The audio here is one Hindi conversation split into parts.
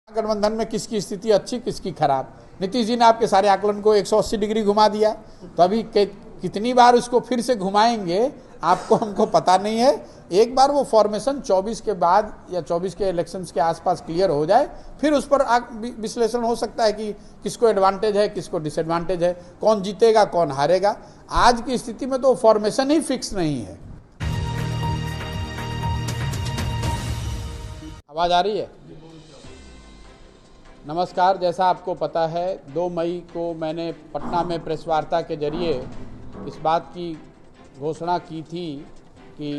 गठबंधन में किसकी स्थिति अच्छी किसकी खराब। नीतीश जी ने आपके सारे आकलन को 180 डिग्री घुमा दिया, तो अभी कितनी बार उसको फिर से घुमाएंगे आपको हमको पता नहीं है। एक बार वो फॉर्मेशन 24 के बाद या 24 के इलेक्शंस के आसपास क्लियर हो जाए, फिर उस पर विश्लेषण हो सकता है कि किसको एडवांटेज है किसको डिसएडवांटेज है, कौन जीतेगा कौन हारेगा। आज की स्थिति में तो फॉर्मेशन ही फिक्स नहीं है। आवाज आ रही है? नमस्कार। जैसा आपको पता है 2 मई को मैंने पटना में प्रेस वार्ता के जरिए इस बात की घोषणा की थी कि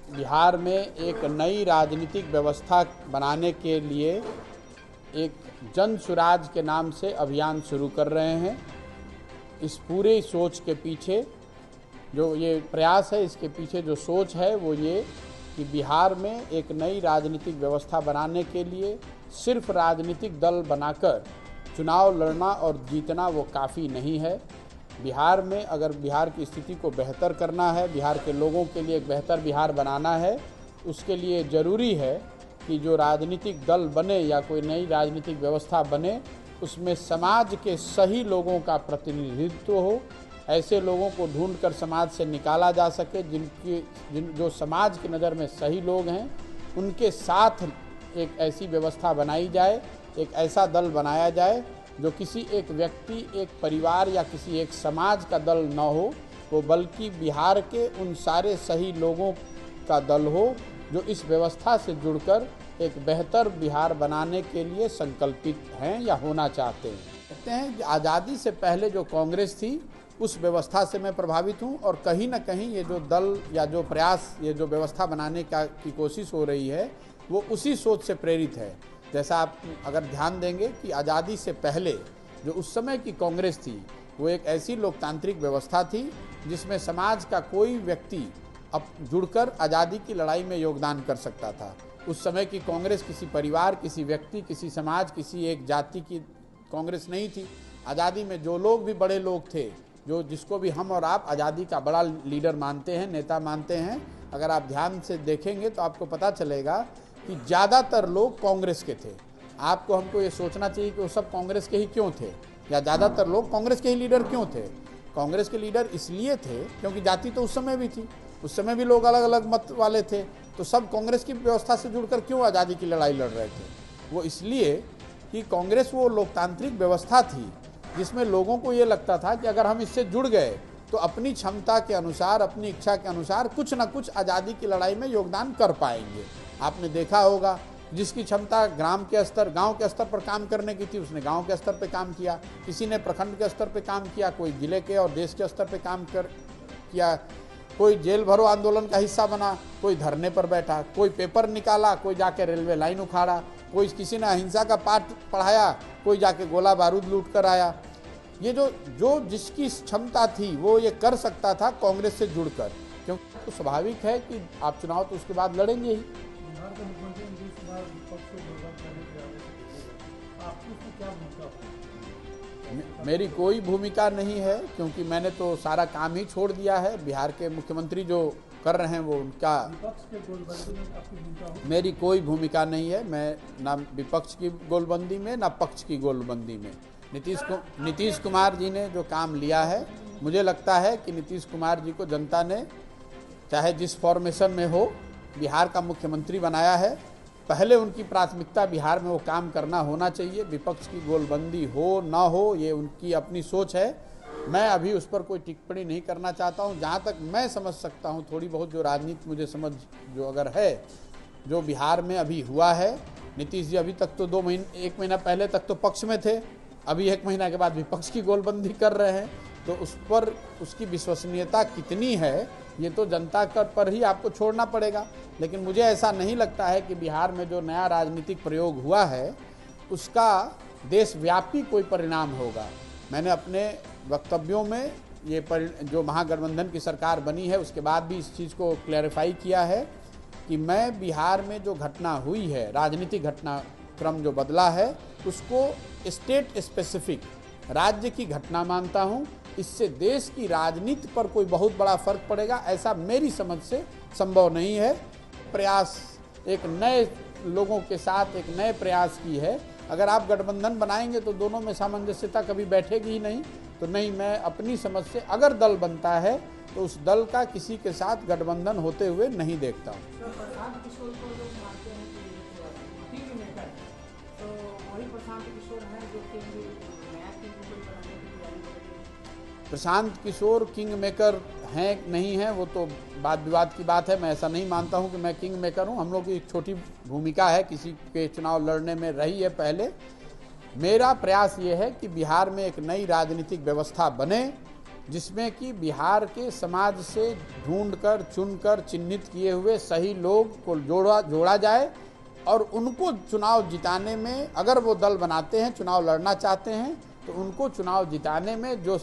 बिहार में एक नई राजनीतिक व्यवस्था बनाने के लिए एक जन सुराज के नाम से अभियान शुरू कर रहे हैं। इस पूरे सोच के पीछे जो ये प्रयास है, इसके पीछे जो सोच है वो ये कि बिहार में एक नई राजनीतिक व्यवस्था बनाने के लिए सिर्फ राजनीतिक दल बनाकर चुनाव लड़ना और जीतना वो काफ़ी नहीं है। बिहार में अगर बिहार की स्थिति को बेहतर करना है, बिहार के लोगों के लिए एक बेहतर बिहार बनाना है, उसके लिए ज़रूरी है कि जो राजनीतिक दल बने या कोई नई राजनीतिक व्यवस्था बने उसमें समाज के सही लोगों का प्रतिनिधित्व हो। ऐसे लोगों को ढूंढकर समाज से निकाला जा सके जो समाज की नज़र में सही लोग हैं, उनके साथ एक ऐसी व्यवस्था बनाई जाए, एक ऐसा दल बनाया जाए जो किसी एक व्यक्ति, एक परिवार या किसी एक समाज का दल न हो, वो बल्कि बिहार के उन सारे सही लोगों का दल हो जो इस व्यवस्था से जुड़कर एक बेहतर बिहार बनाने के लिए संकल्पित हैं या होना चाहते हैं। कहते हैं कि आज़ादी से पहले जो कांग्रेस थी उस व्यवस्था से मैं प्रभावित हूँ, और कहीं ना कहीं ये जो दल या जो प्रयास, ये जो व्यवस्था बनाने की कोशिश हो रही है वो उसी सोच से प्रेरित है। जैसा आप अगर ध्यान देंगे कि आज़ादी से पहले जो उस समय की कांग्रेस थी वो एक ऐसी लोकतांत्रिक व्यवस्था थी जिसमें समाज का कोई व्यक्ति अब जुड़कर आज़ादी की लड़ाई में योगदान कर सकता था। उस समय की कांग्रेस किसी परिवार, किसी व्यक्ति, किसी समाज, किसी एक जाति की कांग्रेस नहीं थी। आज़ादी में जो लोग भी बड़े लोग थे, जिसको भी हम और आप आज़ादी का बड़ा लीडर मानते हैं, नेता मानते हैं, अगर आप ध्यान से देखेंगे तो आपको पता चलेगा कि ज़्यादातर लोग कांग्रेस के थे। आपको हमको ये सोचना चाहिए कि वो सब कांग्रेस के ही क्यों थे, या ज़्यादातर लोग कांग्रेस के ही लीडर क्यों थे। कांग्रेस के लीडर इसलिए थे क्योंकि जाति तो उस समय भी थी, उस समय भी लोग अलग अलग मत वाले थे, तो सब कांग्रेस की व्यवस्था से जुड़कर क्यों आज़ादी की लड़ाई लड़ रहे थे। वो इसलिए कि कांग्रेस वो लोकतांत्रिक व्यवस्था थी जिसमें लोगों को ये लगता था कि अगर हम इससे जुड़ गए तो अपनी क्षमता के अनुसार, अपनी इच्छा के अनुसार कुछ ना कुछ आज़ादी की लड़ाई में योगदान कर पाएंगे। आपने देखा होगा जिसकी क्षमता ग्राम के स्तर, गांव के स्तर पर काम करने की थी उसने गांव के स्तर पर काम किया, किसी ने प्रखंड के स्तर पर काम किया, कोई जिले के और देश के स्तर पर काम किया, कोई जेल भरो आंदोलन का हिस्सा बना, कोई धरने पर बैठा, कोई पेपर निकाला, कोई जाके रेलवे लाइन उखाड़ा, कोई किसी ने अहिंसा का पाठ पढ़ाया, कोई जाके गोला बारूद लूट कर आया। ये जो जिसकी क्षमता थी वो ये कर सकता था कांग्रेस से जुड़कर, क्योंकि तो स्वाभाविक है कि आप चुनाव तो उसके बाद लड़ेंगे ही। मेरी कोई भूमिका नहीं है, क्योंकि मैंने तो सारा काम ही छोड़ दिया है। बिहार के मुख्यमंत्री जो कर रहे हैं वो उनका, मेरी कोई भूमिका नहीं है। मैं ना विपक्ष की गोलबंदी में ना पक्ष की गोलबंदी में। नीतीश कुमार जी ने जो काम लिया है, मुझे लगता है कि नीतीश कुमार जी को जनता ने चाहे जिस फॉर्मेशन में हो बिहार का मुख्यमंत्री बनाया है। पहले उनकी प्राथमिकता बिहार में वो काम करना होना चाहिए। विपक्ष की गोलबंदी हो ना हो ये उनकी अपनी सोच है, मैं अभी उस पर कोई टिप्पणी नहीं करना चाहता हूँ। जहाँ तक मैं समझ सकता हूँ, थोड़ी बहुत जो राजनीति मुझे समझ जो अगर है, जो बिहार में अभी हुआ है, नीतीश जी अभी तक तो 1 महीना पहले तक तो पक्ष में थे, अभी 1 महीना के बाद विपक्ष की गोलबंदी कर रहे हैं, तो उस पर उसकी विश्वसनीयता कितनी है ये तो जनता पर ही आपको छोड़ना पड़ेगा। लेकिन मुझे ऐसा नहीं लगता है कि बिहार में जो नया राजनीतिक प्रयोग हुआ है उसका देशव्यापी कोई परिणाम होगा। मैंने अपने वक्तव्यों में ये जो महागठबंधन की सरकार बनी है उसके बाद भी इस चीज़ को क्लैरिफाई किया है कि मैं बिहार में जो घटना हुई है, राजनीतिक घटनाक्रम जो बदला है, उसको स्टेट स्पेसिफिक, राज्य की घटना मानता हूँ। इससे देश की राजनीति पर कोई बहुत बड़ा फर्क पड़ेगा ऐसा मेरी समझ से संभव नहीं है। प्रयास एक नए लोगों के साथ एक नए प्रयास की है अगर आप गठबंधन बनाएंगे तो दोनों में सामंजस्यता कभी बैठेगी ही नहीं। तो नहीं, मैं अपनी समझ से अगर दल बनता है तो उस दल का किसी के साथ गठबंधन होते हुए नहीं देखता हूँ। प्रशांत किशोर को लोग मानते हैं कि किंग मेकर, तो वही प्रशांत किशोर हैं जो नया किंग मेकर बनाने की तैयारी कर रहे हैं। प्रशांत किशोर किंग मेकर हैं नहीं हैं वो तो वाद विवाद की बात है। मैं ऐसा नहीं मानता हूं कि मैं किंग मेकर हूं। हम लोग की एक छोटी भूमिका है किसी के चुनाव लड़ने में रही है पहले। मेरा प्रयास ये है कि बिहार में एक नई राजनीतिक व्यवस्था बने जिसमें कि बिहार के समाज से ढूंढकर चुनकर चिन्हित किए हुए सही लोग को जोड़ा जाए और उनको चुनाव जिताने में, अगर वो दल बनाते हैं, चुनाव लड़ना चाहते हैं, तो उनको चुनाव जिताने में जो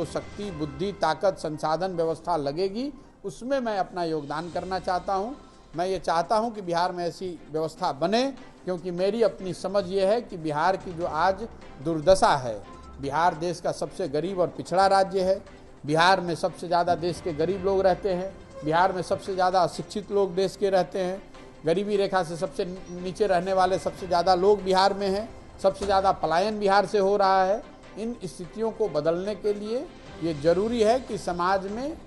शक्ति, बुद्धि, ताकत, संसाधन, व्यवस्था लगेगी उसमें मैं अपना योगदान करना चाहता हूं। मैं ये चाहता हूं कि बिहार में ऐसी व्यवस्था बने, क्योंकि मेरी अपनी समझ ये है कि बिहार की जो आज दुर्दशा है, बिहार देश का सबसे गरीब और पिछड़ा राज्य है। बिहार में सबसे ज़्यादा देश के गरीब लोग रहते हैं। बिहार में सबसे ज़्यादा अशिक्षित लोग देश के रहते हैं। गरीबी रेखा से सबसे नीचे रहने वाले सबसे ज़्यादा लोग बिहार में हैं। सबसे ज़्यादा पलायन बिहार से हो रहा है। इन स्थितियों को बदलने के लिए ये ज़रूरी है कि समाज में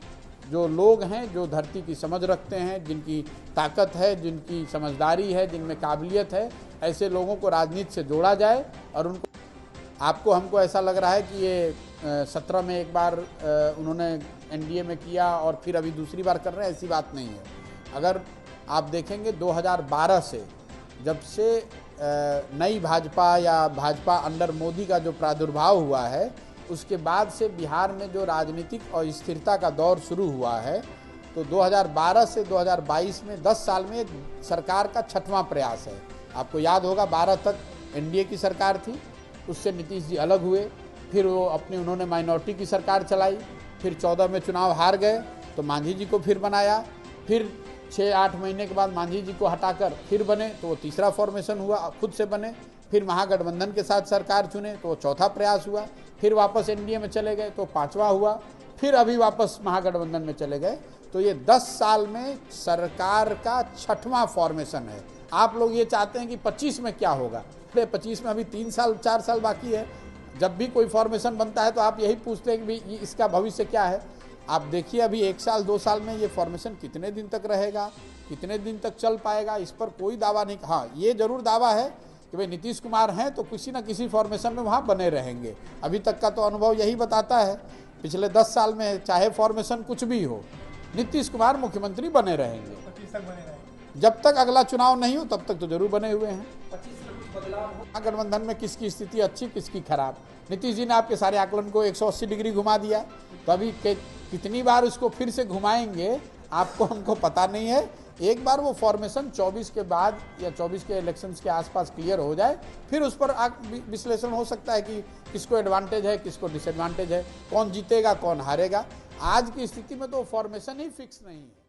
जो लोग हैं, जो धरती की समझ रखते हैं, जिनकी ताकत है, जिनकी समझदारी है, जिनमें काबिलियत है, ऐसे लोगों को राजनीति से जोड़ा जाए। और उनको हमको ऐसा लग रहा है कि ये 17 में एक बार उन्होंने एनडीए में किया और फिर अभी दूसरी बार कर रहे हैं, ऐसी बात नहीं है। अगर आप देखेंगे 2012 से, जब से नई भाजपा या भाजपा अंडर मोदी का जो प्रादुर्भाव हुआ है, उसके बाद से बिहार में जो राजनीतिक अस्थिरता का दौर शुरू हुआ है, तो 2012 से 2022 में 10 साल में सरकार का 6वां प्रयास है। आपको याद होगा 12 तक एनडीए की सरकार थी, उससे नीतीश जी अलग हुए, फिर वो उन्होंने माइनॉरिटी की सरकार चलाई, फिर 14 में चुनाव हार गए तो मांझी जी को फिर बनाया, फिर 6-8 महीने के बाद मांझी जी को हटाकर फिर बने तो वो तीसरा फॉर्मेशन हुआ, खुद से बने, फिर महागठबंधन के साथ सरकार चुने तो वो चौथा प्रयास हुआ, फिर वापस एनडीए में चले गए तो 5वां हुआ, फिर अभी वापस महागठबंधन में चले गए। तो ये 10 साल में सरकार का 6वां फॉर्मेशन है। आप लोग ये चाहते हैं कि 25 में क्या होगा? 25 में अभी 3-4 साल बाकी है। जब भी कोई फॉर्मेशन बनता है तो आप यही पूछते हैं कि भाई इसका भविष्य क्या है। आप देखिए अभी 1 साल 2 साल में ये फॉर्मेशन कितने दिन तक रहेगा, कितने दिन तक चल पाएगा, इस पर कोई दावा नहीं। हाँ, ये जरूर दावा है कि भाई नीतीश कुमार हैं तो किसी न किसी फॉर्मेशन में वहाँ बने रहेंगे। अभी तक का तो अनुभव यही बताता है, पिछले 10 साल में चाहे फॉर्मेशन कुछ भी हो, नीतीश कुमार मुख्यमंत्री बने रहेंगे। 25 तक बने रहेंगे। जब तक अगला चुनाव नहीं हो तब तक तो जरूर बने हुए हैं। 25 में कुछ बदलाव हो, गठबंधन में किसकी स्थिति अच्छी, किसकी खराब। नीतीश जी ने आपके सारे आकलन को 180 डिग्री घुमा दिया, तो अभी कितनी बार उसको फिर से घुमाएंगे आपको, हमको पता नहीं है। एक बार वो फॉर्मेशन 24 के बाद या 24 के इलेक्शंस के आसपास क्लियर हो जाए, फिर उस पर विश्लेषण हो सकता है कि किसको एडवांटेज है, किसको डिसएडवांटेज है, कौन जीतेगा, कौन हारेगा। आज की स्थिति में तो फॉर्मेशन ही फिक्स नहीं है।